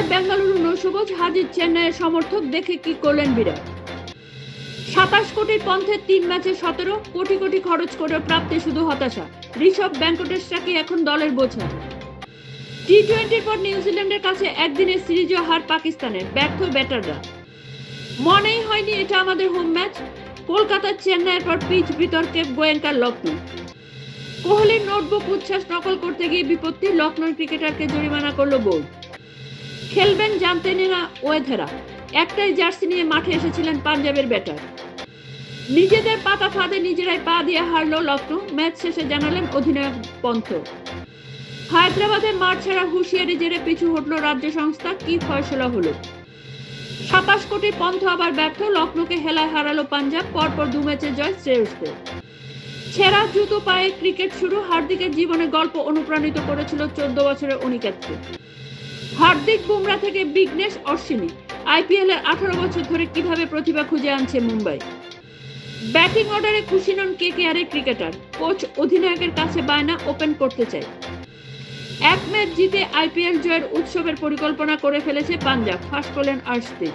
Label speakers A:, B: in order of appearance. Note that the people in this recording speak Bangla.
A: জয় বেঙ্গালুরু নৈশভোজ হাজির চেন্নাইয়ের সমর্থক দেখে কি করলেন বিরাট। 27 কোটির পন্থে 3 ম্যাচে 17 কোটি কোটি খরচ করে প্রাপ্তি শুধু হতাশা। ঋষভ ভেঙ্কটেশরা কি এখন দলের বোঝা? টি-20-র পর নিউজিল্যান্ডের কাছে একদিনের সিরিজেও হার পাকিস্তানের, ব্যর্থ ব্যাটাররা। মনেই হয়নি এটা আমাদের হোম ম্যাচ। কলকাতার চেন্নাইয়ের পর পিচ বিতর্কে গোয়েঙ্কার লখনৌ। কোহলির নোটবুক উচ্ছ্বাস নকল করতে গিয়ে বিপত্তি, লখনৌর ক্রিকেটারকে জরিমানা করল বোর্ড। খেলবেন জানতেনই না ওয়েধেরা। একটাই জার্সি নিয়ে মাঠে এসেছিলেন পাঞ্জাবের ব্যাটার। নিজেদের পাতা ফাঁদে নিজেরাই পা দিয়ে হারল লখনৌ, ম্যাচ শেষে জানালেন অধিনায়ক পন্থ। হায়দ্রাবাদে মাঠ ছাড়া হুঁশিয়ারি জেরে পিছু হটল রাজ্য সংস্থা, কি ফয়সলা হলো? 27 কোটি পন্থ আবার ব্যর্থ, লখনৌকে হেলায় হারালো পাঞ্জাব, পরপর 2 ম্যাচে জয় শ্রেয়সদের। ছেঁড়া জুতো পায়ে ক্রিকেট শুরু, হার্দিকের জীবনে গল্প অনুপ্রাণিত করেছিল 14 বছরের অনিকেতকে। হার্দিক বুমরা থেকে বিঘ্নেশ অশ্বিনী, আইপিএল এর 18 বছর ধরে কিভাবে প্রতিভা খুঁজে আনছে মুম্বাই। ব্যাটিং অর্ডারে খুশি নন কেকেআরের ক্রিকেটার, কোচ অধিনায়কের কাছে বায়না ওপেন করতে চাই। এক ম্যাচ জিতে আইপিএল জয়ের উৎসবের পরিকল্পনা করে ফেলেছে পাঞ্জাব, ফাঁস করলেন আর্শদীপ।